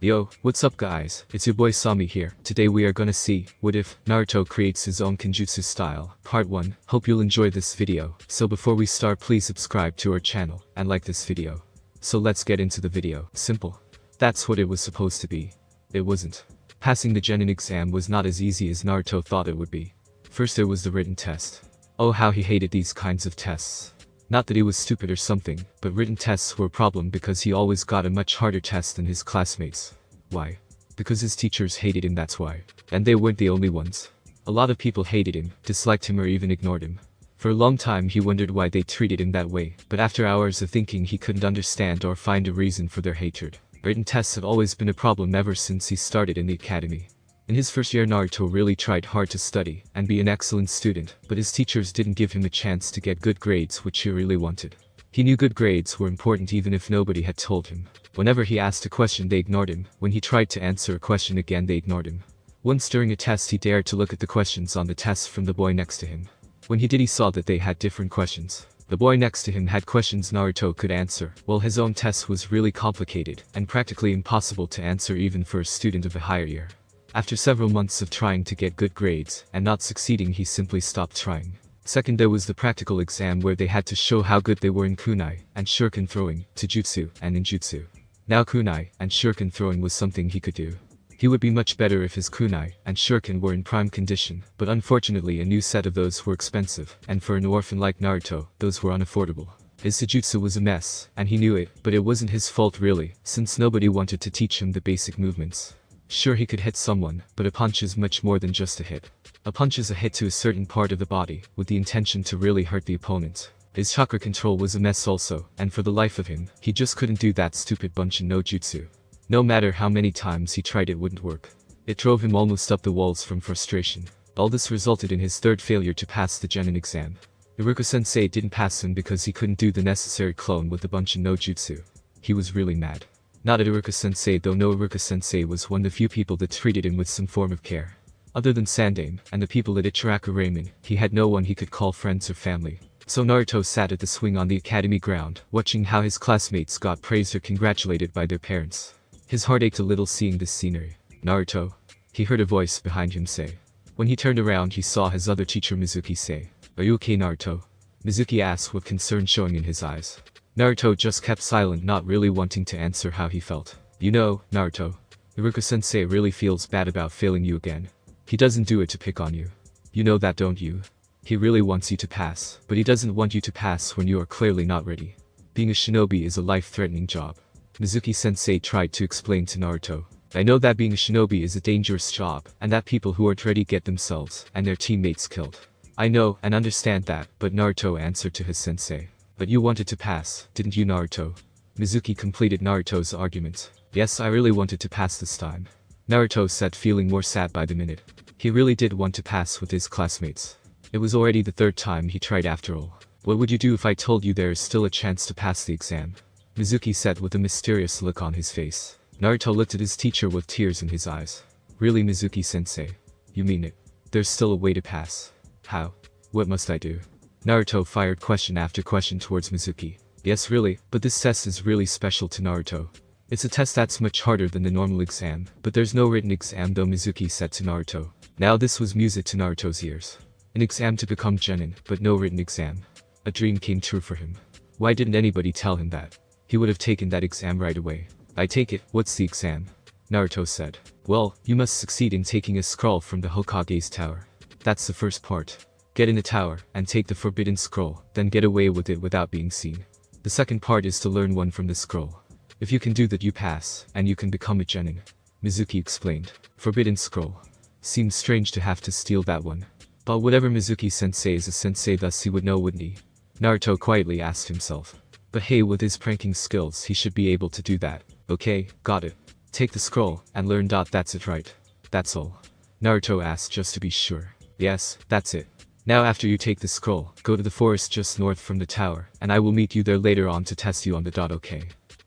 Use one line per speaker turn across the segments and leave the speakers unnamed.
Yo, what's up guys, it's your boy Sami here. Today we are gonna see, what if Naruto creates his own Kenjutsu style, part 1. Hope you'll enjoy this video. So before we start, please subscribe to our channel, and like this video. So let's get into the video. Simple. That's what it was supposed to be. It wasn't. Passing the genin exam was not as easy as Naruto thought it would be. First there was the written test. Oh how he hated these kinds of tests. Not that he was stupid or something, but written tests were a problem because he always got a much harder test than his classmates. Why? Because his teachers hated him, that's why. And they weren't the only ones. A lot of people hated him, disliked him or even ignored him. For a long time he wondered why they treated him that way, but after hours of thinking he couldn't understand or find a reason for their hatred. Written tests have always been a problem ever since he started in the academy. In his first year Naruto really tried hard to study and be an excellent student, but his teachers didn't give him a chance to get good grades which he really wanted. He knew good grades were important even if nobody had told him. Whenever he asked a question they ignored him, when he tried to answer a question again they ignored him. Once during a test he dared to look at the questions on the test from the boy next to him. When he did he saw that they had different questions. The boy next to him had questions Naruto could answer, while his own test was really complicated and practically impossible to answer even for a student of a higher year. After several months of trying to get good grades and not succeeding he simply stopped trying. Second there was the practical exam where they had to show how good they were in kunai and shuriken throwing, taijutsu, and ninjutsu. Now kunai and shuriken throwing was something he could do. He would be much better if his kunai and shuriken were in prime condition, but unfortunately a new set of those were expensive, and for an orphan like Naruto, those were unaffordable. His taijutsu was a mess, and he knew it, but it wasn't his fault really, since nobody wanted to teach him the basic movements. Sure he could hit someone, but a punch is much more than just a hit. A punch is a hit to a certain part of the body, with the intention to really hurt the opponent. His chakra control was a mess also, and for the life of him, he just couldn't do that stupid bunshin no jutsu. No matter how many times he tried it wouldn't work. It drove him almost up the walls from frustration. All this resulted in his third failure to pass the genin exam. Iruka-sensei didn't pass him because he couldn't do the necessary clone with the bunshin no jutsu. He was really mad. Not at Iruka-sensei though, no, Iruka-sensei was one of the few people that treated him with some form of care. Other than Sandaime and the people at Ichiraku Ramen, he had no one he could call friends or family. So Naruto sat at the swing on the academy ground, watching how his classmates got praised or congratulated by their parents. His heart ached a little seeing this scenery. Naruto? He heard a voice behind him say. When he turned around he saw his other teacher Mizuki say, "Are you okay, Naruto?" Mizuki asked with concern showing in his eyes. Naruto just kept silent, not really wanting to answer how he felt. You know, Naruto, Iruka-sensei really feels bad about failing you again. He doesn't do it to pick on you. You know that, don't you? He really wants you to pass, but he doesn't want you to pass when you are clearly not ready. Being a shinobi is a life-threatening job. Mizuki-sensei tried to explain to Naruto. I know that being a shinobi is a dangerous job, and that people who aren't ready get themselves and their teammates killed. I know and understand that, but Naruto answered to his sensei. But you wanted to pass, didn't you, Naruto? Mizuki completed Naruto's argument. Yes, I really wanted to pass this time. Naruto said, feeling more sad by the minute. He really did want to pass with his classmates. It was already the third time he tried after all. What would you do if I told you there is still a chance to pass the exam? Mizuki said with a mysterious look on his face. Naruto looked at his teacher with tears in his eyes. Really, Mizuki-sensei? You mean it? There's still a way to pass. How? What must I do? Naruto fired question after question towards Mizuki. Yes really, but this test is really special to Naruto. It's a test that's much harder than the normal exam, but there's no written exam though, Mizuki said to Naruto. Now this was music to Naruto's ears. An exam to become genin, but no written exam. A dream came true for him. Why didn't anybody tell him that? He would have taken that exam right away. I take it, what's the exam? Naruto said. Well, you must succeed in taking a scroll from the Hokage's tower. That's the first part. Get in the tower, and take the forbidden scroll, then get away with it without being seen. The second part is to learn one from the scroll. If you can do that you pass, and you can become a genin. Mizuki explained. Forbidden scroll. Seems strange to have to steal that one. But whatever, Mizuki-sensei is a sensei, thus he would know, wouldn't he? Naruto quietly asked himself. But hey, with his pranking skills he should be able to do that. Okay, got it. Take the scroll, and learn. That's it, right? That's all? Naruto asked just to be sure. Yes, that's it. Now after you take the scroll, go to the forest just north from the tower, and I will meet you there later on to test you on the dot, okay?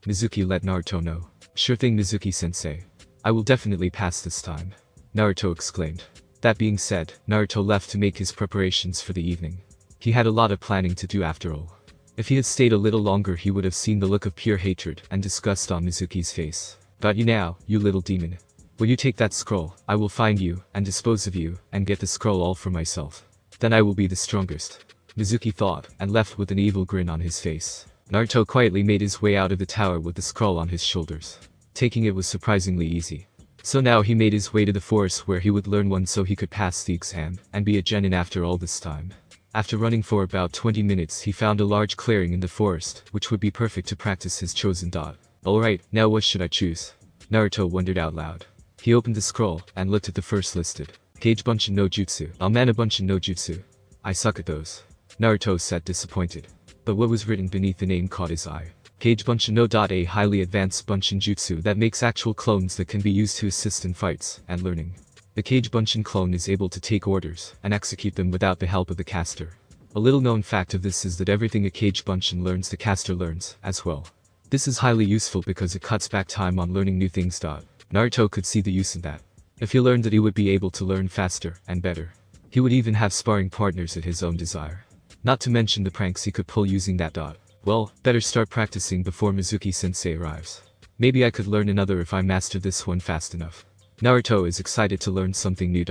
Mizuki let Naruto know. Sure thing, Mizuki-sensei. I will definitely pass this time. Naruto exclaimed. That being said, Naruto left to make his preparations for the evening. He had a lot of planning to do after all. If he had stayed a little longer he would have seen the look of pure hatred and disgust on Mizuki's face. Got you now, you little demon. Will you take that scroll? I will find you, and dispose of you, and get the scroll all for myself. Then I will be the strongest. Mizuki thought, and left with an evil grin on his face. Naruto quietly made his way out of the tower with the scroll on his shoulders. Taking it was surprisingly easy. So now he made his way to the forest where he would learn one so he could pass the exam, and be a genin after all this time. After running for about 20 minutes he found a large clearing in the forest, which would be perfect to practice his chosen dot. Alright, now what should I choose? Naruto wondered out loud. He opened the scroll, and looked at the first listed. Kage Bunshin no Jutsu. Almana Bunshin no Jutsu. I suck at those. Naruto said disappointed. But what was written beneath the name caught his eye. Kage Bunshin no. A highly advanced Bunshin Jutsu that makes actual clones that can be used to assist in fights and learning. The Kage Bunshin clone is able to take orders and execute them without the help of the caster. A little known fact of this is that everything a Kage Bunshin learns the caster learns as well. This is highly useful because it cuts back time on learning new things. Naruto could see the use in that. If he learned that he would be able to learn faster and better. He would even have sparring partners at his own desire. Not to mention the pranks he could pull using that dot. Well, better start practicing before Mizuki-sensei arrives. Maybe I could learn another if I master this one fast enough. Naruto is excited to learn something new.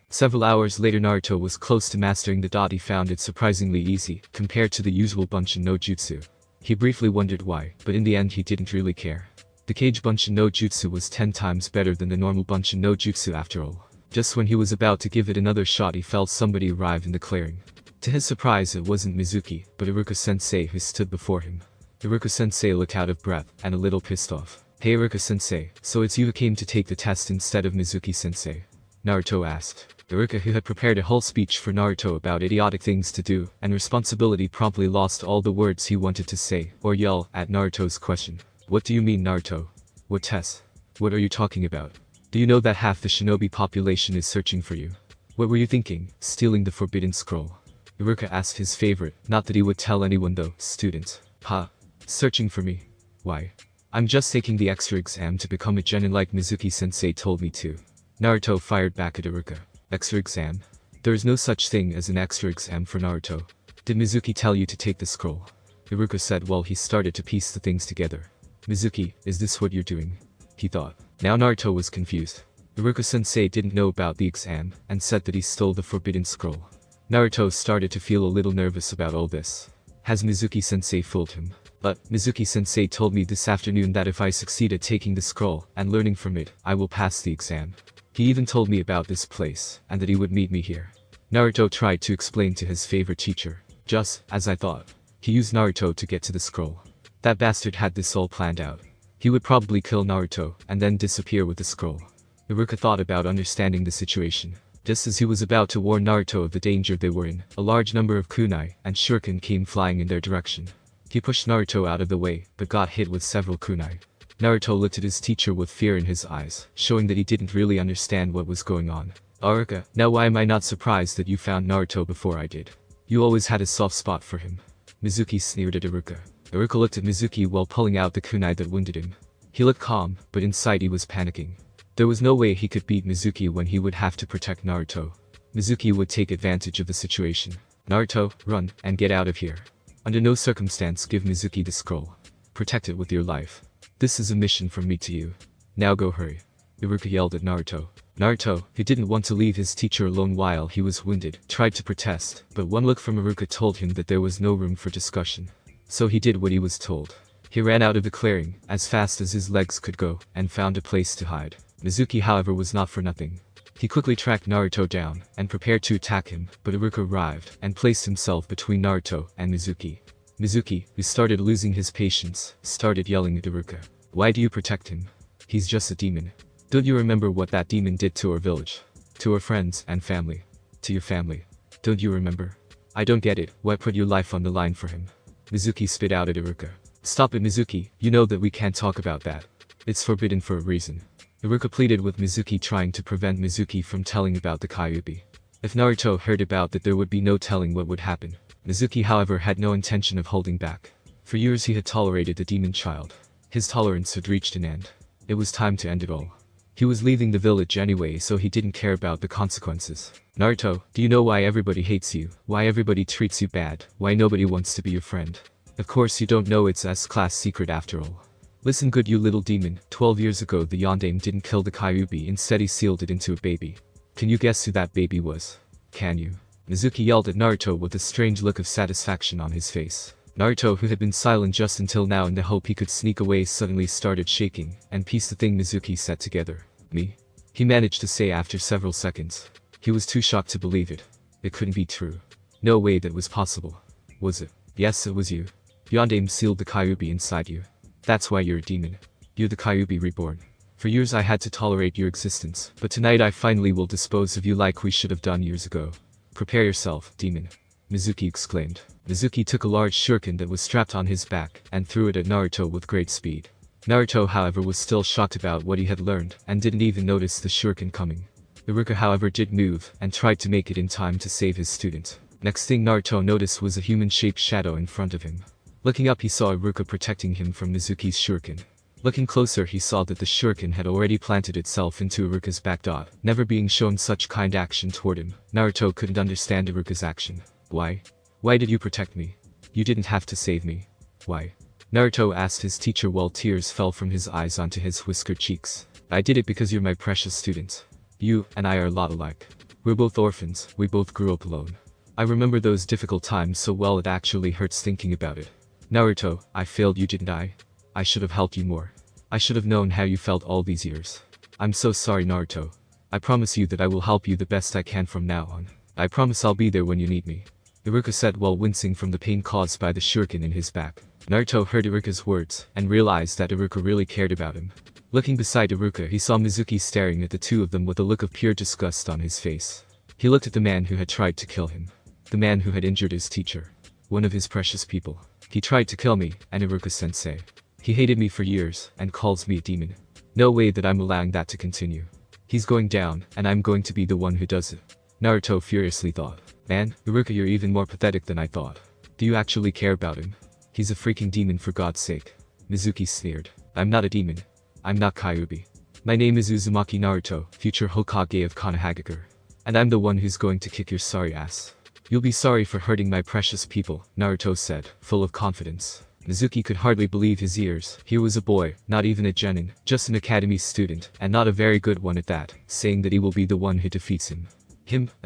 Several hours later Naruto was close to mastering the dot. He found it surprisingly easy, compared to the usual Bunshin no Jutsu. He briefly wondered why, but in the end he didn't really care. The Kage Bunshin no Jutsu was 10 times better than the normal Bunshin no Jutsu after all. Just when he was about to give it another shot he felt somebody arrive in the clearing. To his surprise it wasn't Mizuki, but Iruka-sensei who stood before him. Iruka-sensei looked out of breath, and a little pissed off. Hey Iruka-sensei, so it's you who came to take the test instead of Mizuki-sensei? Naruto asked. Iruka, who had prepared a whole speech for Naruto about idiotic things to do and responsibility, promptly lost all the words he wanted to say or yell at Naruto's question. What do you mean, Naruto? What test? What are you talking about? Do you know that half the shinobi population is searching for you? What were you thinking, stealing the forbidden scroll? Iruka asked his favorite, not that he would tell anyone though, student. Huh? Searching for me? Why? I'm just taking the extra exam to become a genin like Mizuki-sensei told me to. Naruto fired back at Iruka. Extra exam? There is no such thing as an extra exam for Naruto. Did Mizuki tell you to take the scroll? Iruka said while he started to piece the things together. Mizuki, is this what you're doing? He thought. Now Naruto was confused. Iruka-sensei didn't know about the exam, and said that he stole the forbidden scroll. Naruto started to feel a little nervous about all this. Has Mizuki-sensei fooled him? But Mizuki-sensei told me this afternoon that if I succeed at taking the scroll and learning from it, I will pass the exam. He even told me about this place, and that he would meet me here. Naruto tried to explain to his favorite teacher. Just as I thought. He used Naruto to get to the scroll. That bastard had this all planned out. He would probably kill Naruto, and then disappear with the scroll. Iruka thought about understanding the situation. Just as he was about to warn Naruto of the danger they were in, a large number of kunai and shuriken came flying in their direction. He pushed Naruto out of the way, but got hit with several kunai. Naruto looked at his teacher with fear in his eyes, showing that he didn't really understand what was going on. Iruka, now why am I not surprised that you found Naruto before I did? You always had a soft spot for him. Mizuki sneered at Iruka. Iruka looked at Mizuki while pulling out the kunai that wounded him. He looked calm, but inside he was panicking. There was no way he could beat Mizuki when he would have to protect Naruto. Mizuki would take advantage of the situation. Naruto, run, and get out of here. Under no circumstance give Mizuki the scroll. Protect it with your life. This is a mission from me to you. Now go hurry. Iruka yelled at Naruto. Naruto, who didn't want to leave his teacher alone while he was wounded, tried to protest, but one look from Iruka told him that there was no room for discussion. So he did what he was told. He ran out of the clearing, as fast as his legs could go, and found a place to hide. Mizuki however was not for nothing. He quickly tracked Naruto down, and prepared to attack him, but Iruka arrived, and placed himself between Naruto and Mizuki. Mizuki, who started losing his patience, started yelling at Iruka. Why do you protect him? He's just a demon. Don't you remember what that demon did to our village? To our friends and family? To your family? Don't you remember? I don't get it, why put your life on the line for him? Mizuki spit out at Iruka. Stop it Mizuki, you know that we can't talk about that. It's forbidden for a reason. Iruka pleaded with Mizuki, trying to prevent Mizuki from telling about the Kyuubi. If Naruto heard about that there would be no telling what would happen. Mizuki however had no intention of holding back. For years he had tolerated the demon child. His tolerance had reached an end. It was time to end it all. He was leaving the village anyway, so he didn't care about the consequences. Naruto, do you know why everybody hates you? Why everybody treats you bad? Why nobody wants to be your friend? Of course you don't know, it's S-class secret after all. Listen good, you little demon. 12 years ago the Yondaime didn't kill the Kyuubi, instead he sealed it into a baby. Can you guess who that baby was? Can you? Mizuki yelled at Naruto with a strange look of satisfaction on his face. Naruto, who had been silent just until now in the hope he could sneak away, suddenly started shaking and pieced the thing Mizuki set together. Me? He managed to say after several seconds. He was too shocked to believe it. It couldn't be true. No way that was possible. Was it? Yes, it was you. Yondaime sealed the Kyuubi inside you. That's why you're a demon. You're the Kyuubi reborn. For years I had to tolerate your existence, but tonight I finally will dispose of you like we should have done years ago. Prepare yourself, demon. Mizuki exclaimed. Mizuki took a large shuriken that was strapped on his back and threw it at Naruto with great speed. Naruto, however, was still shocked about what he had learned and didn't even notice the shuriken coming. Iruka, however, did move and tried to make it in time to save his student. Next thing Naruto noticed was a human-shaped shadow in front of him. Looking up, he saw Iruka protecting him from Mizuki's shuriken. Looking closer, he saw that the shuriken had already planted itself into Iruka's back. Never being shown such kind action toward him, Naruto couldn't understand Iruka's action. Why? Why did you protect me? You didn't have to save me. Why? Naruto asked his teacher while tears fell from his eyes onto his whiskered cheeks. I did it because you're my precious student. You and I are a lot alike. We're both orphans, we both grew up alone. I remember those difficult times so well it actually hurts thinking about it. Naruto, I failed you, didn't I? I should have helped you more. I should have known how you felt all these years. I'm so sorry, Naruto. I promise you that I will help you the best I can from now on. I promise I'll be there when you need me. Iruka said while wincing from the pain caused by the shuriken in his back. Naruto heard Iruka's words and realized that Iruka really cared about him. Looking beside Iruka, he saw Mizuki staring at the two of them with a look of pure disgust on his face. He looked at the man who had tried to kill him. The man who had injured his teacher. One of his precious people. He tried to kill me, and Iruka-sensei. He hated me for years and calls me a demon. No way that I'm allowing that to continue. He's going down, and I'm going to be the one who does it. Naruto furiously thought. Man, Iruka, you're even more pathetic than I thought. Do you actually care about him? He's a freaking demon, for God's sake. Mizuki sneered. I'm not a demon. I'm not Kyuubi. My name is Uzumaki Naruto, future Hokage of Konohagakure. And I'm the one who's going to kick your sorry ass. You'll be sorry for hurting my precious people, Naruto said, full of confidence. Mizuki could hardly believe his ears. Here was a boy, not even a genin, just an academy student, and not a very good one at that, saying that he will be the one who defeats him.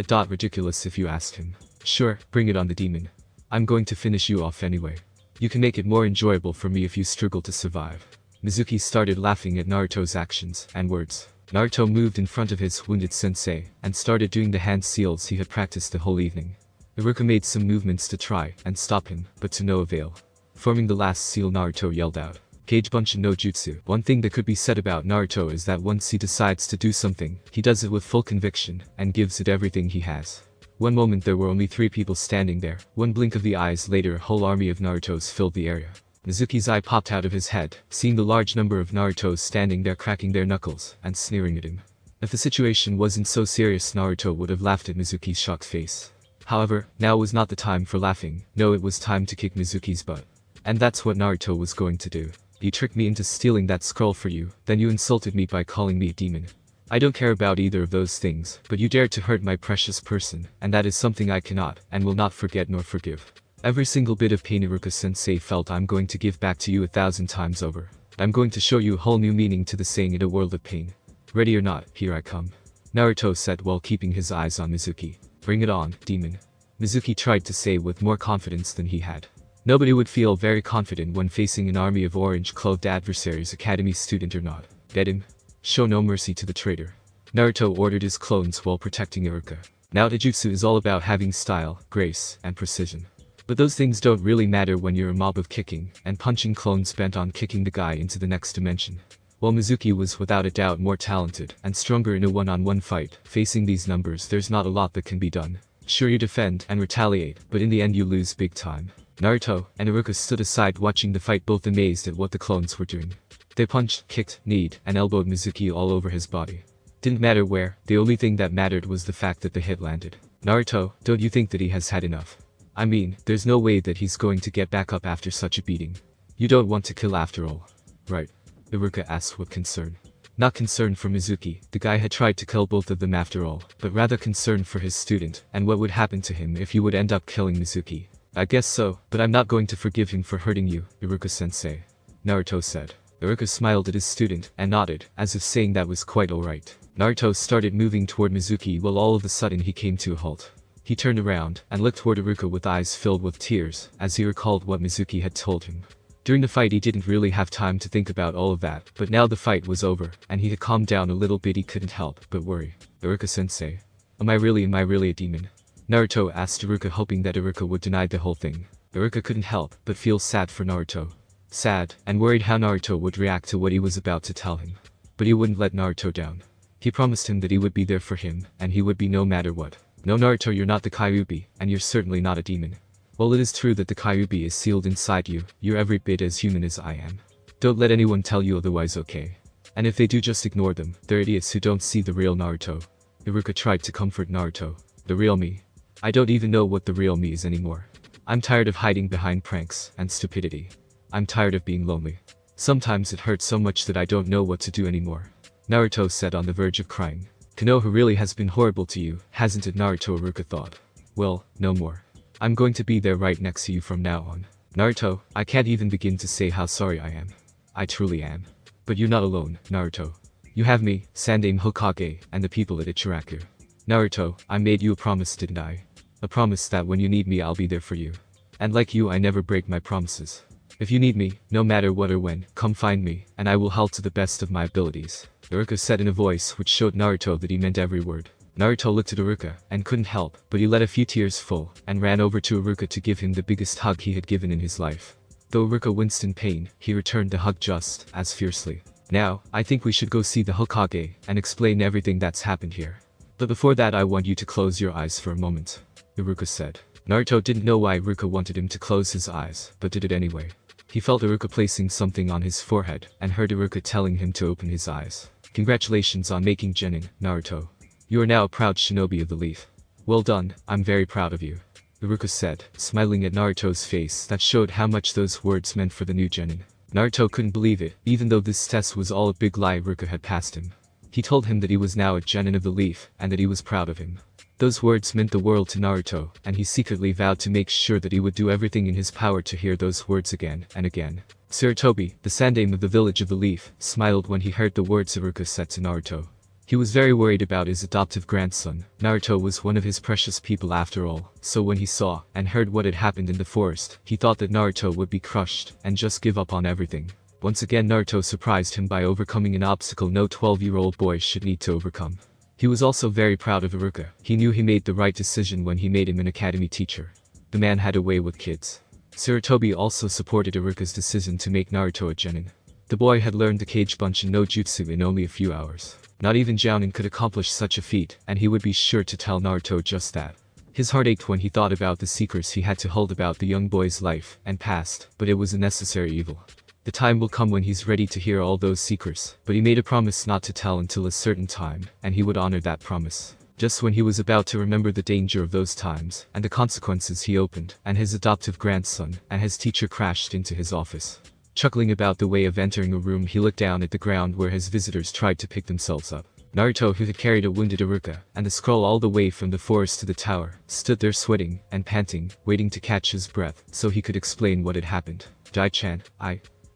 Ridiculous if you asked him. Sure, bring it on, the demon. I'm going to finish you off anyway. You can make it more enjoyable for me if you struggle to survive. Mizuki started laughing at Naruto's actions and words. Naruto moved in front of his wounded sensei and started doing the hand seals he had practiced the whole evening. Iruka made some movements to try and stop him, but to no avail. Forming the last seal, Naruto yelled out, Kage Bunshin no Jutsu. One thing that could be said about Naruto is that once he decides to do something, he does it with full conviction and gives it everything he has. One moment there were only 3 people standing there. One blink of the eyes later, a whole army of Narutos filled the area. Mizuki's eye popped out of his head, seeing the large number of Narutos standing there cracking their knuckles and sneering at him. If the situation wasn't so serious, Naruto would have laughed at Mizuki's shocked face. However, now was not the time for laughing. No, it was time to kick Mizuki's butt. And that's what Naruto was going to do. You tricked me into stealing that scroll for you, then you insulted me by calling me a demon. I don't care about either of those things, but you dared to hurt my precious person, and that is something I cannot and will not forget nor forgive. Every single bit of pain Iruka-sensei felt I'm going to give back to you 1,000 times over. I'm going to show you a whole new meaning to the saying in a world of pain. Ready or not, here I come. Naruto said while keeping his eyes on Mizuki. Bring it on, demon. Mizuki tried to say with more confidence than he had. Nobody would feel very confident when facing an army of orange-clothed adversaries, academy student or not. Get him. Show no mercy to the traitor. Naruto ordered his clones while protecting Iruka. Now Kenjutsu is all about having style, grace, and precision. But those things don't really matter when you're a mob of kicking and punching clones bent on kicking the guy into the next dimension. While Mizuki was without a doubt more talented and stronger in a one-on-one fight, facing these numbers there's not a lot that can be done. Sure, you defend and retaliate, but in the end you lose big time. Naruto and Iruka stood aside watching the fight, both amazed at what the clones were doing. They punched, kicked, kneed, and elbowed Mizuki all over his body. Didn't matter where, the only thing that mattered was the fact that the hit landed. Naruto, don't you think that he has had enough? I mean, there's no way that he's going to get back up after such a beating. You don't want to kill after all, right? Iruka asked with concern. Not concerned for Mizuki, the guy had tried to kill both of them after all, but rather concerned for his student and what would happen to him if he would end up killing Mizuki. I guess so, but I'm not going to forgive him for hurting you, Iruka-sensei. Naruto said. Iruka smiled at his student and nodded, as if saying that was quite alright. Naruto started moving toward Mizuki while all of a sudden he came to a halt. He turned around and looked toward Iruka with eyes filled with tears, as he recalled what Mizuki had told him. During the fight he didn't really have time to think about all of that, but now the fight was over, and he had calmed down a little bit. He couldn't help but worry. Iruka-sensei. Am I really a demon? Naruto asked Iruka, hoping that Iruka would deny the whole thing. Iruka couldn't help but feel sad for Naruto. Sad, and worried how Naruto would react to what he was about to tell him. But he wouldn't let Naruto down. He promised him that he would be there for him, and he would be no matter what. No Naruto, you're not the Kyuubi, and you're certainly not a demon. While it is true that the Kyuubi is sealed inside you, you're every bit as human as I am. Don't let anyone tell you otherwise, okay? And if they do, just ignore them. They're idiots who don't see the real Naruto. Iruka tried to comfort Naruto. The real me? I don't even know what the real me is anymore. I'm tired of hiding behind pranks and stupidity. I'm tired of being lonely. Sometimes it hurts so much that I don't know what to do anymore. Naruto said, on the verge of crying. Konoha really has been horrible to you, hasn't it, Naruto? Iruka thought. Well, no more. I'm going to be there right next to you from now on. Naruto, I can't even begin to say how sorry I am. I truly am. But you're not alone, Naruto. You have me, Sandaime Hokage, and the people at Ichiraku. Naruto, I made you a promise, didn't I? A promise that when you need me I'll be there for you. And like you, I never break my promises. If you need me, no matter what or when, come find me, and I will help to the best of my abilities. Iruka said in a voice which showed Naruto that he meant every word. Naruto looked at Iruka and couldn't help, but he let a few tears fall and ran over to Iruka to give him the biggest hug he had given in his life. Though Iruka winced in pain, he returned the hug just as fiercely. Now, I think we should go see the Hokage and explain everything that's happened here. But before that I want you to close your eyes for a moment, Iruka said. Naruto didn't know why Iruka wanted him to close his eyes, but did it anyway. He felt Iruka placing something on his forehead and heard Iruka telling him to open his eyes. Congratulations on making genin, Naruto. You are now a proud shinobi of the leaf. Well done, I'm very proud of you. Iruka said, smiling at Naruto's face that showed how much those words meant for the new genin. Naruto couldn't believe it, even though this test was all a big lie. Iruka had passed him. He told him that he was now a genin of the leaf and that he was proud of him. Those words meant the world to Naruto, and he secretly vowed to make sure that he would do everything in his power to hear those words again and again. Sarutobi, the Sandaime of the village of the leaf, smiled when he heard the words Iruka said to Naruto. He was very worried about his adoptive grandson. Naruto was one of his precious people after all, so when he saw and heard what had happened in the forest, he thought that Naruto would be crushed and just give up on everything. Once again Naruto surprised him by overcoming an obstacle no 12-year-old boy should need to overcome. He was also very proud of Iruka. He knew he made the right decision when he made him an academy teacher. The man had a way with kids. Sarutobi also supported Iruka's decision to make Naruto a genin. The boy had learned the Kage Bunshin no Jutsu in only a few hours. Not even Jounin could accomplish such a feat, and he would be sure to tell Naruto just that. His heart ached when he thought about the secrets he had to hold about the young boy's life and past, but it was a necessary evil. The time will come when he's ready to hear all those secrets, but he made a promise not to tell until a certain time, and he would honor that promise. Just when he was about to remember the danger of those times and the consequences, he opened, and his adoptive grandson and his teacher crashed into his office. Chuckling about the way of entering a room, he looked down at the ground where his visitors tried to pick themselves up. Naruto, who had carried a wounded Iruka and the scroll all the way from the forest to the tower, stood there sweating and panting, waiting to catch his breath so he could explain what had happened. Dai-chan,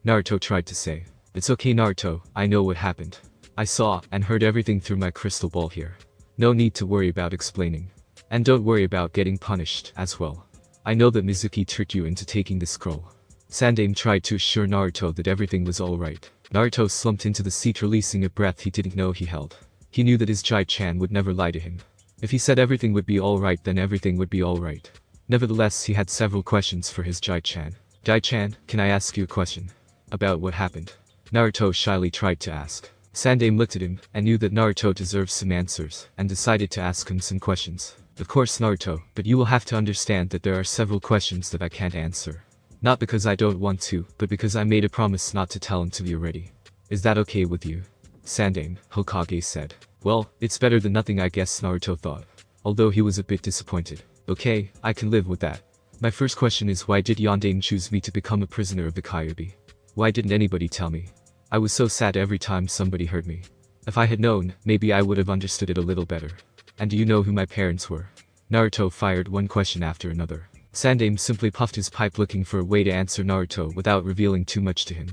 Naruto tried to say. It's okay, Naruto, I know what happened. I saw and heard everything through my crystal ball here. No need to worry about explaining. And don't worry about getting punished as well. I know that Mizuki tricked you into taking the scroll. Sandaime tried to assure Naruto that everything was alright. Naruto slumped into the seat, releasing a breath he didn't know he held. He knew that his Jai-chan would never lie to him. If he said everything would be alright, then everything would be alright. Nevertheless, he had several questions for his Jai-chan. Jai-chan, can I ask you a question? About what happened? Naruto shyly tried to ask. Sandaime looked at him and knew that Naruto deserved some answers and decided to ask him some questions. Of course, Naruto, but you will have to understand that there are several questions that I can't answer. Not because I don't want to, but because I made a promise not to tell until you're ready. Is that okay with you? Sandaime, Hokage said. Well, it's better than nothing, I guess, Naruto thought. Although he was a bit disappointed. Okay, I can live with that. My first question is, why did Yondaime choose me to become a prisoner of the Kyuubi? Why didn't anybody tell me? I was so sad every time somebody hurt me. If I had known, maybe I would have understood it a little better. And do you know who my parents were? Naruto fired one question after another. Sandaime simply puffed his pipe, looking for a way to answer Naruto without revealing too much to him.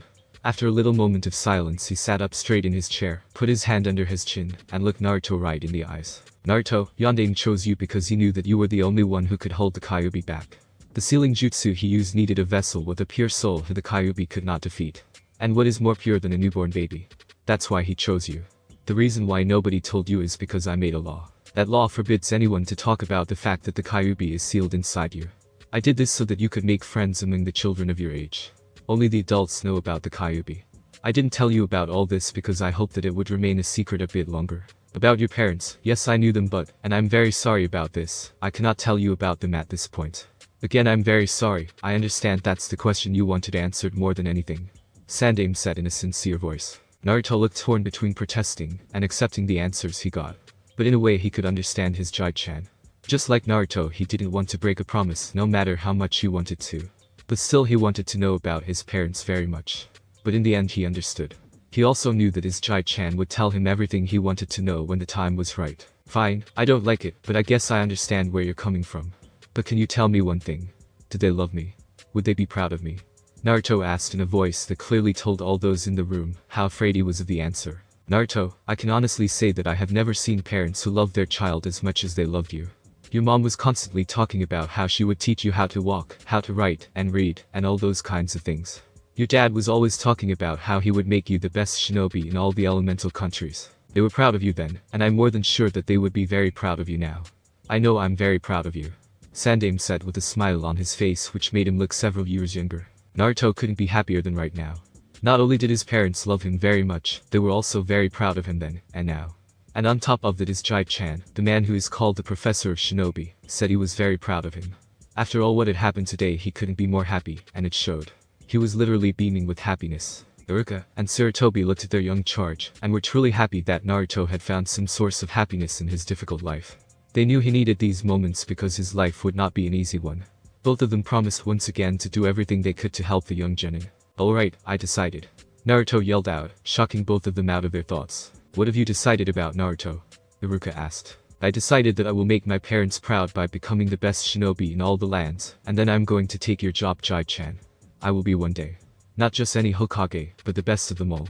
After a little moment of silence, he sat up straight in his chair, put his hand under his chin, and looked Naruto right in the eyes. Naruto, Yondaime chose you because he knew that you were the only one who could hold the Kyuubi back. The sealing jutsu he used needed a vessel with a pure soul who the Kyuubi could not defeat. And what is more pure than a newborn baby? That's why he chose you. The reason why nobody told you is because I made a law. That law forbids anyone to talk about the fact that the Kyuubi is sealed inside you. I did this so that you could make friends among the children of your age. Only the adults know about the Kyuubi. I didn't tell you about all this because I hoped that it would remain a secret a bit longer. About your parents, yes, I knew them, and I'm very sorry about this, I cannot tell you about them at this point. Again, I'm very sorry, I understand that's the question you wanted answered more than anything. Sandaime said in a sincere voice. Naruto looked torn between protesting and accepting the answers he got. But in a way he could understand his Jai-chan. Just like Naruto, he didn't want to break a promise no matter how much he wanted to. But still he wanted to know about his parents very much. But in the end he understood. He also knew that his Jai-chan would tell him everything he wanted to know when the time was right. Fine, I don't like it, but I guess I understand where you're coming from. But can you tell me one thing? Did they love me? Would they be proud of me? Naruto asked in a voice that clearly told all those in the room how afraid he was of the answer. Naruto, I can honestly say that I have never seen parents who loved their child as much as they loved you. Your mom was constantly talking about how she would teach you how to walk, how to write and read, and all those kinds of things. Your dad was always talking about how he would make you the best shinobi in all the elemental countries. They were proud of you then, and I'm more than sure that they would be very proud of you now. I know I'm very proud of you. Sandaime said with a smile on his face which made him look several years younger. Naruto couldn't be happier than right now. Not only did his parents love him very much, they were also very proud of him then, and now. And on top of that his Jai-chan, the man who is called the Professor of Shinobi, said he was very proud of him. After all what had happened today he couldn't be more happy, and it showed. He was literally beaming with happiness. Iruka and Sarutobi looked at their young charge, and were truly happy that Naruto had found some source of happiness in his difficult life. They knew he needed these moments because his life would not be an easy one. Both of them promised once again to do everything they could to help the young genin. Alright, I decided. Naruto yelled out, shocking both of them out of their thoughts. What have you decided about, Naruto? Iruka asked. I decided that I will make my parents proud by becoming the best shinobi in all the lands, and then I'm going to take your job, Jai-chan. I will be one day. Not just any Hokage, but the best of them all.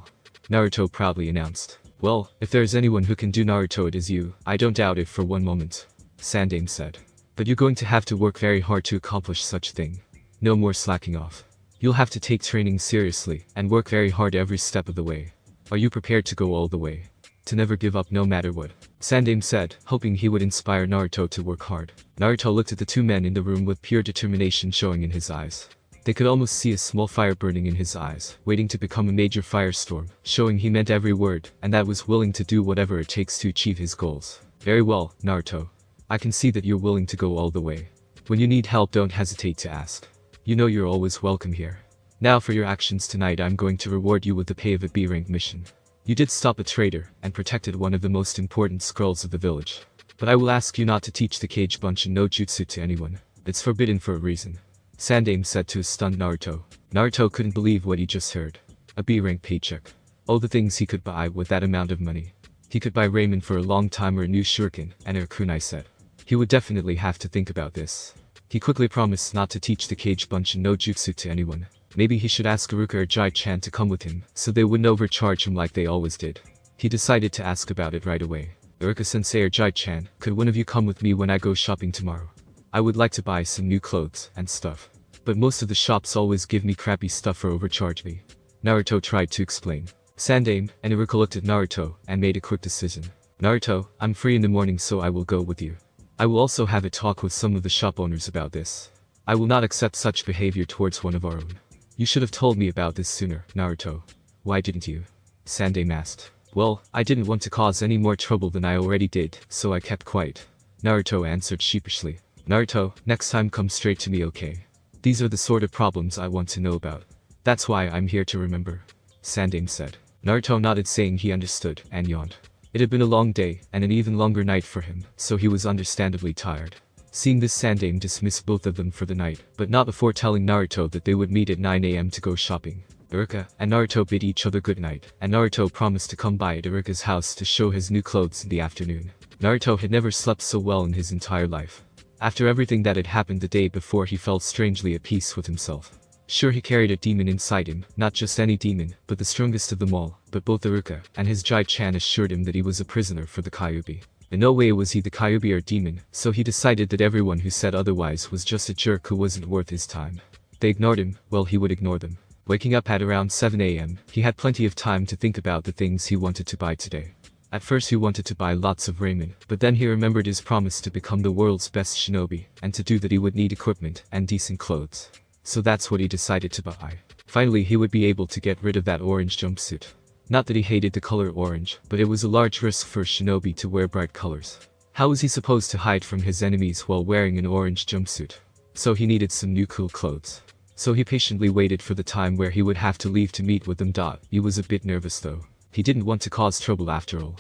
Naruto proudly announced. Well, if there is anyone who can do Naruto it is you, I don't doubt it for one moment. Sandaime said. But you're going to have to work very hard to accomplish such thing. No more slacking off. You'll have to take training seriously, and work very hard every step of the way. Are you prepared to go all the way? To never give up no matter what? Sandaime said, hoping he would inspire Naruto to work hard. Naruto looked at the two men in the room with pure determination showing in his eyes. They could almost see a small fire burning in his eyes, waiting to become a major firestorm, showing he meant every word, and that was willing to do whatever it takes to achieve his goals. Very well, Naruto. I can see that you're willing to go all the way. When you need help don't hesitate to ask. You know you're always welcome here. Now for your actions tonight I'm going to reward you with the pay of a B-rank mission. You did stop a traitor, and protected one of the most important scrolls of the village. But I will ask you not to teach the Kage Bunshin no Jutsu to anyone. It's forbidden for a reason. Sandaime said to his stunned Naruto. Naruto couldn't believe what he just heard. A B-rank paycheck. All the things he could buy with that amount of money. He could buy ramen for a long time or a new shuriken and a kunai set. He would definitely have to think about this. He quickly promised not to teach the Kage Bunshin no Jutsu to anyone. Maybe he should ask Iruka or Jai-chan to come with him, so they wouldn't overcharge him like they always did. He decided to ask about it right away. Iruka-sensei or Jai-chan, could one of you come with me when I go shopping tomorrow? I would like to buy some new clothes and stuff. But most of the shops always give me crappy stuff or overcharge me. Naruto tried to explain. Sandaime and Iruka looked at Naruto and made a quick decision. Naruto, I'm free in the morning so I will go with you. I will also have a talk with some of the shop owners about this. I will not accept such behavior towards one of our own. You should have told me about this sooner, Naruto. Why didn't you? Sandaime asked. Well, I didn't want to cause any more trouble than I already did, so I kept quiet. Naruto answered sheepishly. Naruto, next time come straight to me, okay? These are the sort of problems I want to know about. That's why I'm here to remember. Sandaime said. Naruto nodded saying he understood, and yawned. It had been a long day, and an even longer night for him, so he was understandably tired. Seeing this, Sandaime dismissed both of them for the night, but not before telling Naruto that they would meet at 9 AM to go shopping. Iruka and Naruto bid each other good night, and Naruto promised to come by at Iruka's house to show his new clothes in the afternoon. Naruto had never slept so well in his entire life. After everything that had happened the day before, he felt strangely at peace with himself. Sure, he carried a demon inside him, not just any demon, but the strongest of them all, but both Iruka and his Jai-chan assured him that he was a prisoner for the Kyuubi. In no way was he the Kyuubi or demon, so he decided that everyone who said otherwise was just a jerk who wasn't worth his time. They ignored him, well, he would ignore them. Waking up at around 7 AM, he had plenty of time to think about the things he wanted to buy today. At first he wanted to buy lots of raiment, but then he remembered his promise to become the world's best shinobi, and to do that he would need equipment and decent clothes. So that's what he decided to buy. Finally he would be able to get rid of that orange jumpsuit. Not that he hated the color orange, but it was a large risk for a shinobi to wear bright colors. How was he supposed to hide from his enemies while wearing an orange jumpsuit? So he needed some new cool clothes. So he patiently waited for the time where he would have to leave to meet with them. He was a bit nervous though. He didn't want to cause trouble after all.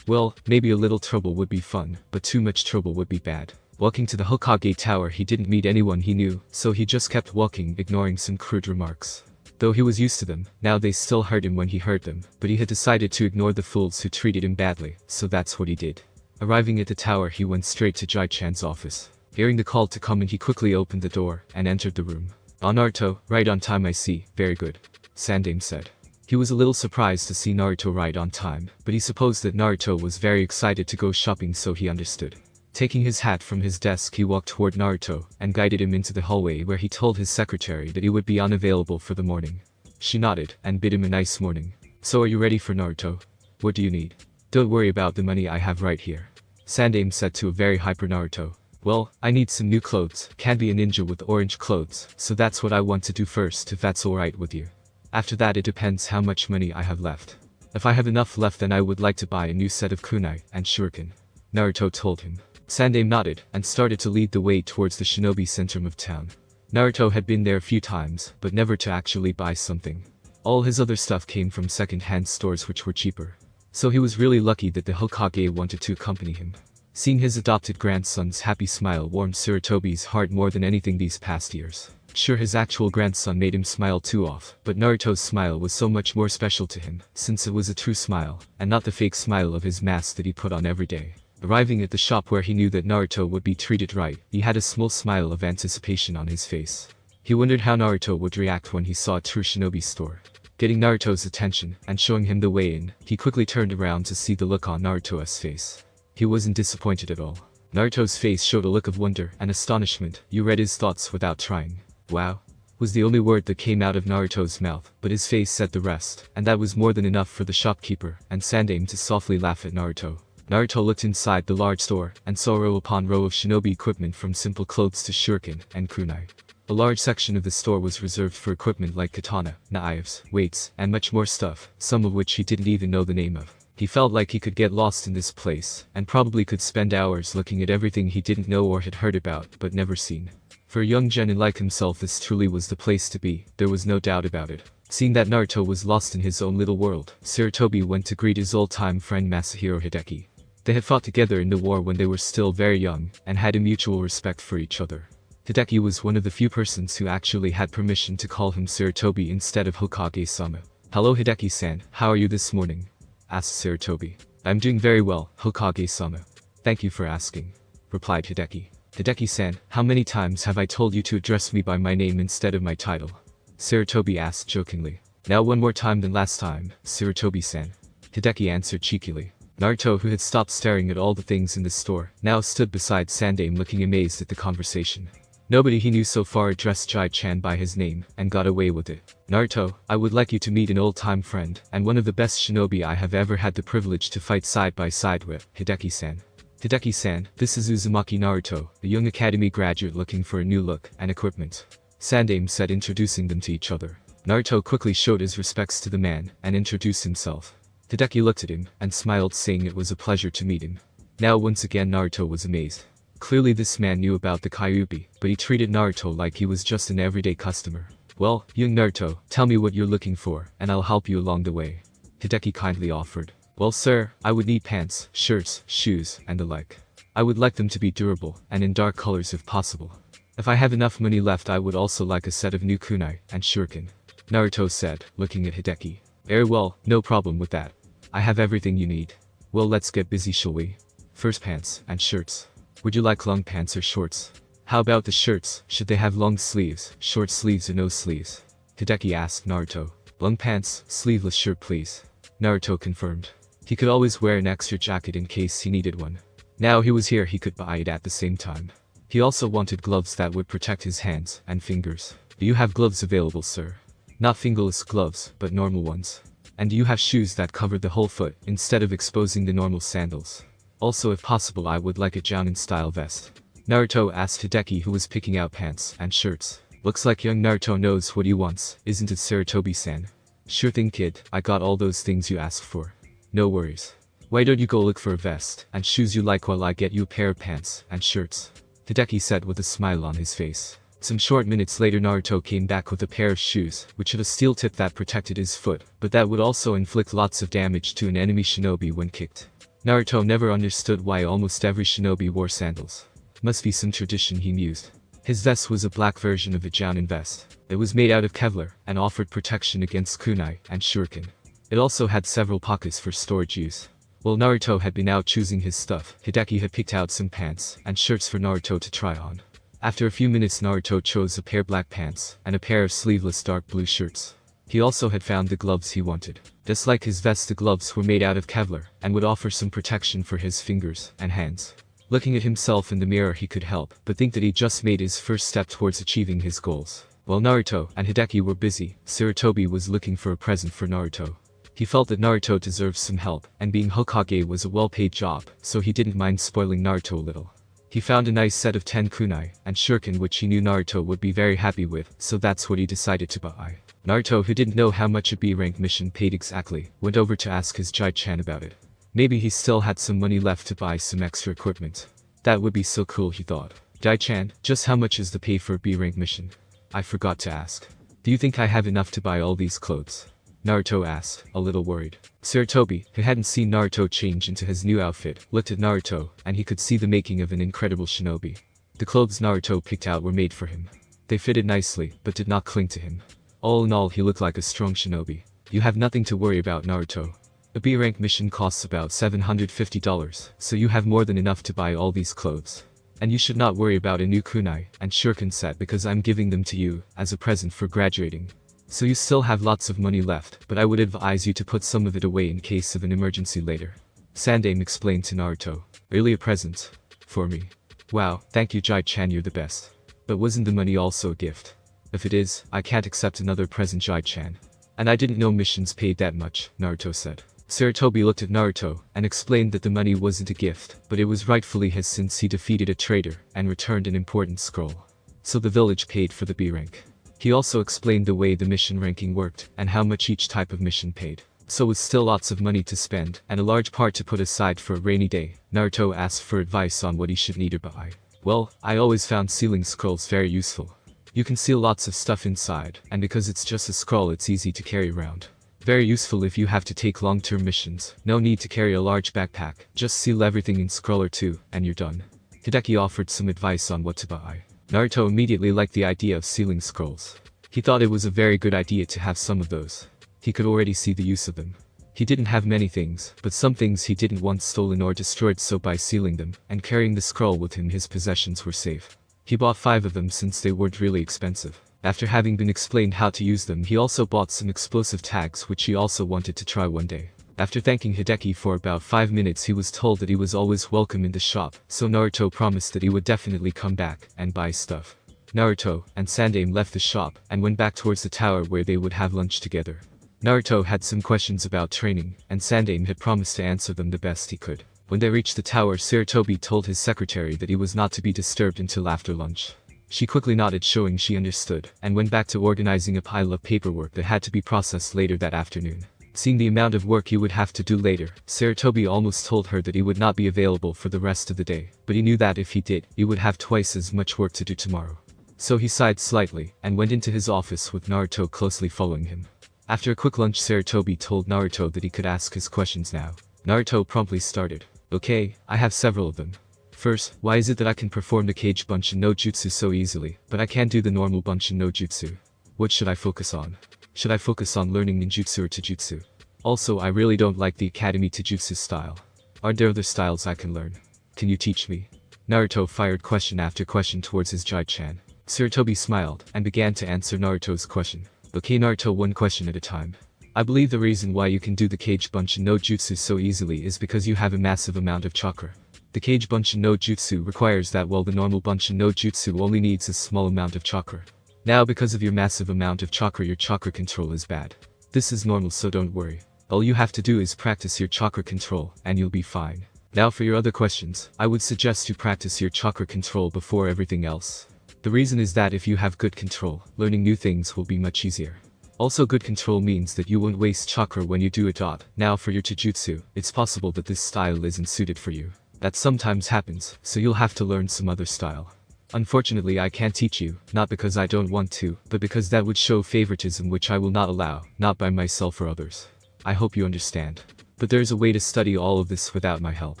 Well, maybe a little trouble would be fun, but too much trouble would be bad. Walking to the Hokage tower, he didn't meet anyone he knew, so he just kept walking, ignoring some crude remarks. Though he was used to them, now they still hurt him when he heard them, but he had decided to ignore the fools who treated him badly, so that's what he did. Arriving at the tower, he went straight to Jai-chan's office. Hearing the call to come in, he quickly opened the door and entered the room. Naruto, right on time I see, very good. Sandaime said. He was a little surprised to see Naruto right on time, but he supposed that Naruto was very excited to go shopping, so he understood. Taking his hat from his desk, he walked toward Naruto and guided him into the hallway, where he told his secretary that he would be unavailable for the morning. She nodded and bid him a nice morning. So are you ready for Naruto? What do you need? Don't worry about the money, I have right here. Sandaime said to a very hyper Naruto. Well, I need some new clothes, can't be a ninja with orange clothes, so that's what I want to do first, if that's alright with you. After that it depends how much money I have left. If I have enough left, then I would like to buy a new set of kunai and shuriken. Naruto told him. Sandaime nodded and started to lead the way towards the shinobi center of town. Naruto had been there a few times, but never to actually buy something. All his other stuff came from second-hand stores which were cheaper. So he was really lucky that the Hokage wanted to accompany him. Seeing his adopted grandson's happy smile warmed Sarutobi's heart more than anything these past years. Sure, his actual grandson made him smile too off, but Naruto's smile was so much more special to him, since it was a true smile, and not the fake smile of his mask that he put on every day. Arriving at the shop where he knew that Naruto would be treated right, he had a small smile of anticipation on his face. He wondered how Naruto would react when he saw a true shinobi store. Getting Naruto's attention and showing him the way in, he quickly turned around to see the look on Naruto's face. He wasn't disappointed at all. Naruto's face showed a look of wonder and astonishment. You read his thoughts without trying. Wow, was the only word that came out of Naruto's mouth, but his face said the rest, and that was more than enough for the shopkeeper and Sandaime to softly laugh at Naruto. Naruto looked inside the large store and saw row upon row of shinobi equipment, from simple clothes to shuriken and kunai. A large section of the store was reserved for equipment like katana, knives, weights, and much more stuff, some of which he didn't even know the name of. He felt like he could get lost in this place, and probably could spend hours looking at everything he didn't know or had heard about but never seen. For a young genin like himself, this truly was the place to be, there was no doubt about it. Seeing that Naruto was lost in his own little world, Sarutobi went to greet his old-time friend Masahiro Hideki. They had fought together in the war when they were still very young, and had a mutual respect for each other. Hideki was one of the few persons who actually had permission to call him Sarutobi instead of Hokage-sama. Hello Hideki-san, how are you this morning? Asked Sarutobi. I'm doing very well, Hokage-sama. Thank you for asking, replied Hideki. Hideki-san, how many times have I told you to address me by my name instead of my title? Sarutobi asked jokingly. Now one more time than last time, Sarutobi-san. Hideki answered cheekily. Naruto, who had stopped staring at all the things in the store, now stood beside Sandaime looking amazed at the conversation. Nobody he knew so far addressed Jai-chan by his name, and got away with it. Naruto, I would like you to meet an old-time friend, and one of the best shinobi I have ever had the privilege to fight side by side with, Hideki-san. Hideki-san, this is Uzumaki Naruto, a young academy graduate looking for a new look and equipment. Sandaime said, introducing them to each other. Naruto quickly showed his respects to the man, and introduced himself. Hideki looked at him, and smiled, saying it was a pleasure to meet him. Now once again Naruto was amazed. Clearly this man knew about the Kyuubi, but he treated Naruto like he was just an everyday customer. Well, young Naruto, tell me what you're looking for, and I'll help you along the way. Hideki kindly offered. Well sir, I would need pants, shirts, shoes, and the like. I would like them to be durable, and in dark colors if possible. If I have enough money left, I would also like a set of new kunai and shuriken. Naruto said, looking at Hideki. Very well, no problem with that. I have everything you need. Well, let's get busy, shall we? First pants and shirts. Would you like long pants or shorts? How about the shirts? Should they have long sleeves, short sleeves or no sleeves? Hideki asked Naruto. Long pants, sleeveless shirt please. Naruto confirmed. He could always wear an extra jacket in case he needed one. Now he was here, he could buy it at the same time. He also wanted gloves that would protect his hands and fingers. Do you have gloves available, sir? Not fingerless gloves, but normal ones. And do you have shoes that cover the whole foot, instead of exposing the normal sandals? Also, if possible, I would like a jounin style vest. Naruto asked Hideki, who was picking out pants and shirts. Looks like young Naruto knows what he wants, isn't it, Sarutobi-san? Sure thing, kid, I got all those things you asked for. No worries. Why don't you go look for a vest and shoes you like while I get you a pair of pants and shirts? Hideki said with a smile on his face. Some short minutes later, Naruto came back with a pair of shoes, which had a steel tip that protected his foot, but that would also inflict lots of damage to an enemy shinobi when kicked. Naruto never understood why almost every shinobi wore sandals. Must be some tradition, he mused. His vest was a black version of a jounin vest. It was made out of Kevlar and offered protection against kunai and shuriken. It also had several pockets for storage use. While Naruto had been out choosing his stuff, Hideki had picked out some pants and shirts for Naruto to try on. After a few minutes, Naruto chose a pair of black pants and a pair of sleeveless dark blue shirts. He also had found the gloves he wanted. Just like his vest, the gloves were made out of Kevlar and would offer some protection for his fingers and hands. Looking at himself in the mirror, he could help but think that he just made his first step towards achieving his goals. While Naruto and Hideki were busy, Sarutobi was looking for a present for Naruto. He felt that Naruto deserved some help, and being Hokage was a well-paid job, so he didn't mind spoiling Naruto a little. He found a nice set of 10 kunai and shuriken which he knew Naruto would be very happy with, so that's what he decided to buy. Naruto, who didn't know how much a B-rank mission paid exactly, went over to ask his Jai-chan about it. Maybe he still had some money left to buy some extra equipment. That would be so cool, he thought. Jai-chan, just how much is the pay for a B-rank mission? I forgot to ask. Do you think I have enough to buy all these clothes? Naruto asked, a little worried. Sarutobi, who hadn't seen Naruto change into his new outfit, looked at Naruto, and he could see the making of an incredible shinobi. The clothes Naruto picked out were made for him. They fitted nicely, but did not cling to him. All in all, he looked like a strong shinobi. You have nothing to worry about, Naruto. A B-rank mission costs about $750, so you have more than enough to buy all these clothes. And you should not worry about a new kunai and shuriken set because I'm giving them to you as a present for graduating. So you still have lots of money left, but I would advise you to put some of it away in case of an emergency later. Sandaime explained to Naruto. Really, a present? For me? Wow, thank you, Jai-chan, you're the best. But wasn't the money also a gift? If it is, I can't accept another present, Jai-chan. And I didn't know missions paid that much, Naruto said. Sarutobi looked at Naruto and explained that the money wasn't a gift, but it was rightfully his since he defeated a traitor and returned an important scroll. So the village paid for the B rank. He also explained the way the mission ranking worked and how much each type of mission paid. So with still lots of money to spend and a large part to put aside for a rainy day, Naruto asked for advice on what he should need or buy. Well, I always found sealing scrolls very useful. You can seal lots of stuff inside, and because it's just a scroll, it's easy to carry around. Very useful if you have to take long-term missions. No need to carry a large backpack, just seal everything in scroll or two, and you're done. Hideki offered some advice on what to buy. Naruto immediately liked the idea of sealing scrolls. He thought it was a very good idea to have some of those. He could already see the use of them. He didn't have many things, but some things he didn't want stolen or destroyed, so by sealing them and carrying the scroll with him, his possessions were safe. He bought 5 of them since they weren't really expensive. After having been explained how to use them, he also bought some explosive tags which he also wanted to try one day. After thanking Hideki for about 5 minutes, he was told that he was always welcome in the shop, so Naruto promised that he would definitely come back and buy stuff. Naruto and Sandaime left the shop and went back towards the tower where they would have lunch together. Naruto had some questions about training, and Sandaime had promised to answer them the best he could. When they reached the tower, Sarutobi told his secretary that he was not to be disturbed until after lunch. She quickly nodded, showing she understood, and went back to organizing a pile of paperwork that had to be processed later that afternoon. Seeing the amount of work he would have to do later, Sarutobi almost told her that he would not be available for the rest of the day, but he knew that if he did, he would have twice as much work to do tomorrow. So he sighed slightly, and went into his office with Naruto closely following him. After a quick lunch, Sarutobi told Naruto that he could ask his questions now. Naruto promptly started. Okay, I have several of them. First, why is it that I can perform the Kage Bunshin no Jutsu so easily, but I can't do the normal Bunshin no Jutsu? What should I focus on? Should I focus on learning ninjutsu or taijutsu? Also, I really don't like the academy taijutsu style. Are there other styles I can learn? Can you teach me? Naruto fired question after question towards his Jai-chan. Sarutobi smiled and began to answer Naruto's question. Okay Naruto, one question at a time. I believe the reason why you can do the Kage Bunshin no Jutsu so easily is because you have a massive amount of chakra. The Kage Bunshin no Jutsu requires that while the normal Bunshin no Jutsu only needs a small amount of chakra. Now because of your massive amount of chakra your chakra control is bad. This is normal so don't worry. All you have to do is practice your chakra control and you'll be fine. Now for your other questions, I would suggest you practice your chakra control before everything else. The reason is that if you have good control, learning new things will be much easier. Also good control means that you won't waste chakra when you do it. Now for your Taijutsu, it's possible that this style isn't suited for you. That sometimes happens, so you'll have to learn some other style. Unfortunately I can't teach you, not because I don't want to, but because that would show favoritism which I will not allow, not by myself or others. I hope you understand. But there's a way to study all of this without my help.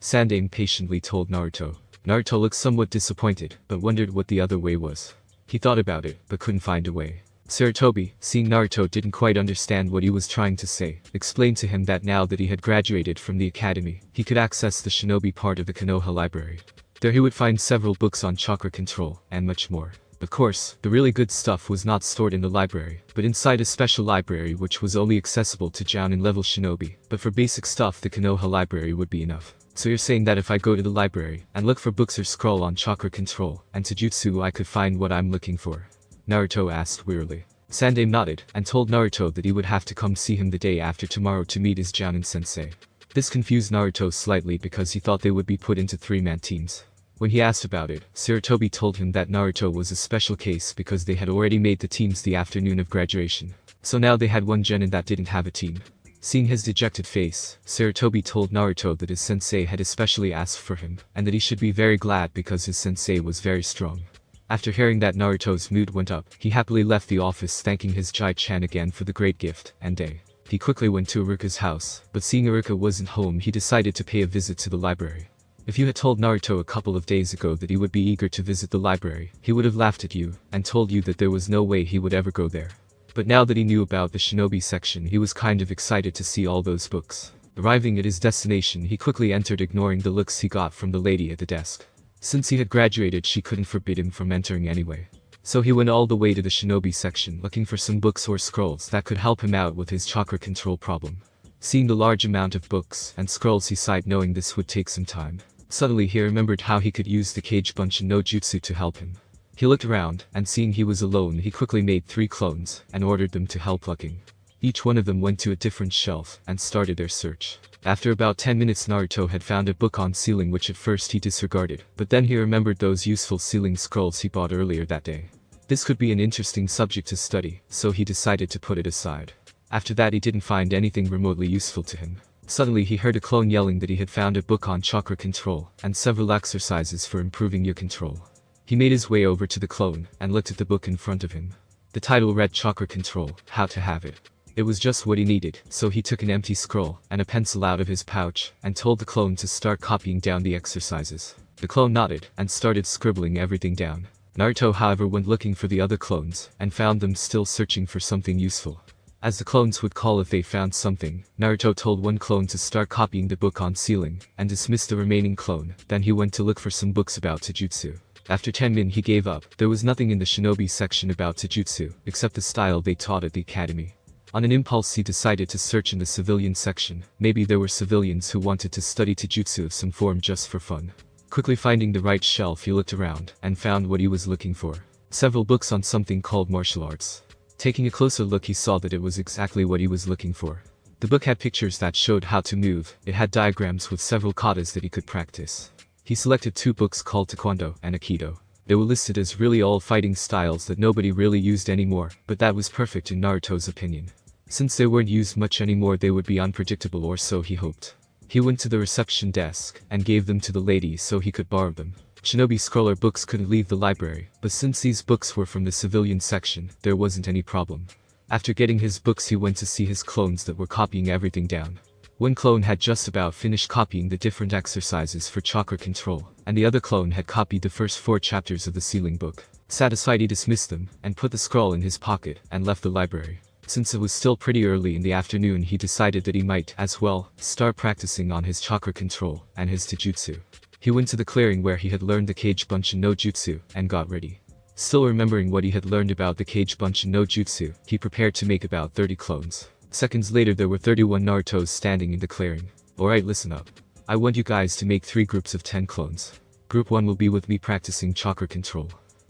Sandaime patiently told Naruto. Naruto looked somewhat disappointed, but wondered what the other way was. He thought about it, but couldn't find a way. Sarutobi, seeing Naruto didn't quite understand what he was trying to say, explained to him that now that he had graduated from the academy, he could access the shinobi part of the Konoha library. There he would find several books on chakra control, and much more. Of course, the really good stuff was not stored in the library, but inside a special library which was only accessible to Jounin level shinobi, but for basic stuff the Konoha library would be enough. So you're saying that if I go to the library, and look for books or scroll on chakra control, and Taijutsu I could find what I'm looking for? Naruto asked wearily. Sandaime nodded, and told Naruto that he would have to come see him the day after tomorrow to meet his Jounin sensei. This confused Naruto slightly because he thought they would be put into three-man teams. When he asked about it, Sarutobi told him that Naruto was a special case because they had already made the teams the afternoon of graduation. So now they had one genin that didn't have a team. Seeing his dejected face, Sarutobi told Naruto that his sensei had especially asked for him, and that he should be very glad because his sensei was very strong. After hearing that Naruto's mood went up, he happily left the office thanking his Jai-chan again for the great gift and day. He quickly went to Iruka's house, but seeing Iruka wasn't home he decided to pay a visit to the library. If you had told Naruto a couple of days ago that he would be eager to visit the library, he would have laughed at you, and told you that there was no way he would ever go there. But now that he knew about the shinobi section he was kind of excited to see all those books. Arriving at his destination he quickly entered ignoring the looks he got from the lady at the desk. Since he had graduated she couldn't forbid him from entering anyway. So he went all the way to the shinobi section looking for some books or scrolls that could help him out with his chakra control problem. Seeing the large amount of books and scrolls he sighed knowing this would take some time. Suddenly he remembered how he could use the Kage Bunshin no Jutsu to help him. He looked around, and seeing he was alone he quickly made 3 clones, and ordered them to help looking. Each one of them went to a different shelf, and started their search. After about 10 minutes Naruto had found a book on sealing which at first he disregarded, but then he remembered those useful sealing scrolls he bought earlier that day. This could be an interesting subject to study, so he decided to put it aside. After that he didn't find anything remotely useful to him. Suddenly he heard a clone yelling that he had found a book on chakra control, and several exercises for improving your control. He made his way over to the clone, and looked at the book in front of him. The title read Chakra Control, How to Have It. It was just what he needed, so he took an empty scroll and a pencil out of his pouch, and told the clone to start copying down the exercises. The clone nodded, and started scribbling everything down. Naruto however went looking for the other clones, and found them still searching for something useful. As the clones would call if they found something, Naruto told one clone to start copying the book on sealing, and dismissed the remaining clone, then he went to look for some books about Taijutsu. After 10 min he gave up. There was nothing in the shinobi section about Taijutsu, except the style they taught at the academy. On an impulse he decided to search in the civilian section. Maybe there were civilians who wanted to study Taijutsu of some form just for fun. Quickly finding the right shelf he looked around, and found what he was looking for. Several books on something called martial arts. Taking a closer look he saw that it was exactly what he was looking for. The book had pictures that showed how to move, it had diagrams with several katas that he could practice. He selected 2 books called Taekwondo and Aikido. They were listed as really old fighting styles that nobody really used anymore, but that was perfect in Naruto's opinion. Since they weren't used much anymore they would be unpredictable, or so he hoped. He went to the reception desk, and gave them to the lady so he could borrow them. Shinobi scroller books couldn't leave the library, but since these books were from the civilian section, there wasn't any problem. After getting his books he went to see his clones that were copying everything down. One clone had just about finished copying the different exercises for chakra control, and the other clone had copied the first 4 chapters of the sealing book. Satisfied he dismissed them, and put the scroll in his pocket, and left the library. Since it was still pretty early in the afternoon he decided that he might, as well, start practicing on his chakra control, and his Taijutsu. He went to the clearing where he had learned the Kage Bunshin no Jutsu, and got ready. Still remembering what he had learned about the Kage Bunshin no Jutsu, he prepared to make about 30 clones. Seconds later there were 31 Narutos standing in the clearing. Alright, listen up. I want you guys to make 3 groups of 10 clones. Group 1 will be with me practicing chakra control.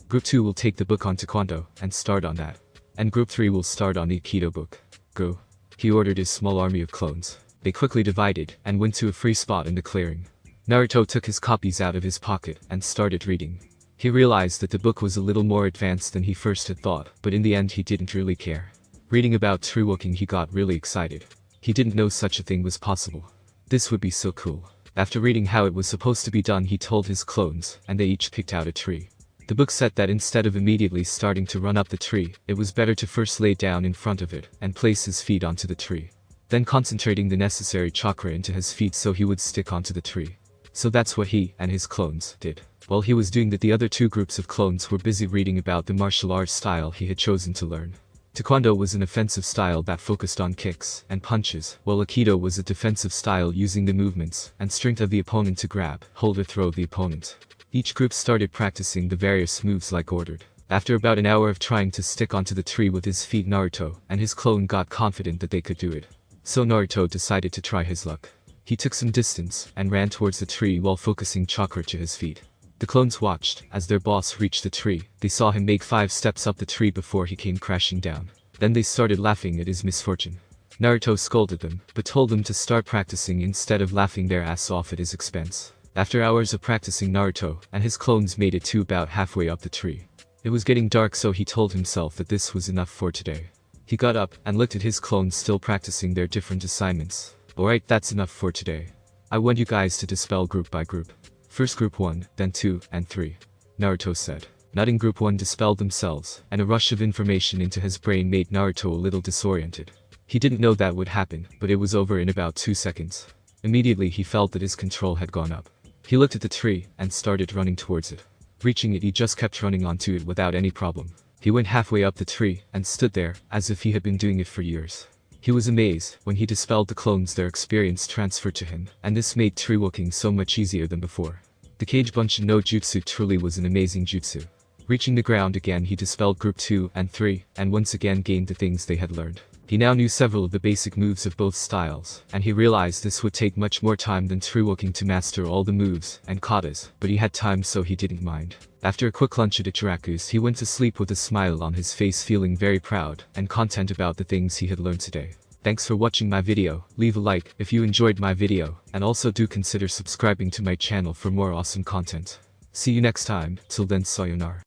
Group 2 will take the book on Taekwondo, and start on that. And Group 3 will start on the Aikido book. Go. He ordered his small army of clones. They quickly divided, and went to a free spot in the clearing. Naruto took his copies out of his pocket, and started reading. He realized that the book was a little more advanced than he first had thought, but in the end he didn't really care. Reading about tree walking he got really excited. He didn't know such a thing was possible. This would be so cool. After reading how it was supposed to be done he told his clones, and they each picked out a tree. The book said that instead of immediately starting to run up the tree, it was better to first lay down in front of it, and place his feet onto the tree. Then concentrating the necessary chakra into his feet so he would stick onto the tree. So that's what he and his clones did. While he was doing that, the other 2 groups of clones were busy reading about the martial arts style he had chosen to learn. Taekwondo was an offensive style that focused on kicks and punches, while Aikido was a defensive style using the movements and strength of the opponent to grab, hold or throw the opponent. Each group started practicing the various moves like ordered. After about an hour of trying to stick onto the tree with his feet, Naruto and his clone got confident that they could do it. So Naruto decided to try his luck. He took some distance and ran towards the tree while focusing chakra to his feet. The clones watched as their boss reached the tree. They saw him make 5 steps up the tree before he came crashing down. Then they started laughing at his misfortune. Naruto scolded them, but told them to start practicing instead of laughing their ass off at his expense. After hours of practicing, Naruto and his clones made it to about halfway up the tree. It was getting dark, so he told himself that this was enough for today. He got up and looked at his clones still practicing their different assignments. Alright, that's enough for today. I want you guys to dispel group by group. First Group 1, then 2, and 3. Naruto said. Nodding, Group 1 dispelled themselves, and a rush of information into his brain made Naruto a little disoriented. He didn't know that would happen, but it was over in about 2 seconds. Immediately he felt that his control had gone up. He looked at the tree, and started running towards it. Reaching it, he just kept running onto it without any problem. He went halfway up the tree, and stood there, as if he had been doing it for years. He was amazed. When he dispelled the clones, their experience transferred to him, and this made tree walking so much easier than before. The Kage Bunshin no Jutsu truly was an amazing jutsu. Reaching the ground again, he dispelled Group 2 and 3, and once again gained the things they had learned. He now knew several of the basic moves of both styles, and he realized this would take much more time than tree walking to master all the moves and katas, but he had time, so he didn't mind. After a quick lunch at Ichiraku's, he went to sleep with a smile on his face, feeling very proud and content about the things he had learned today. Thanks for watching my video. Leave a like if you enjoyed my video, and also do consider subscribing to my channel for more awesome content. See you next time. Till then, sayonara.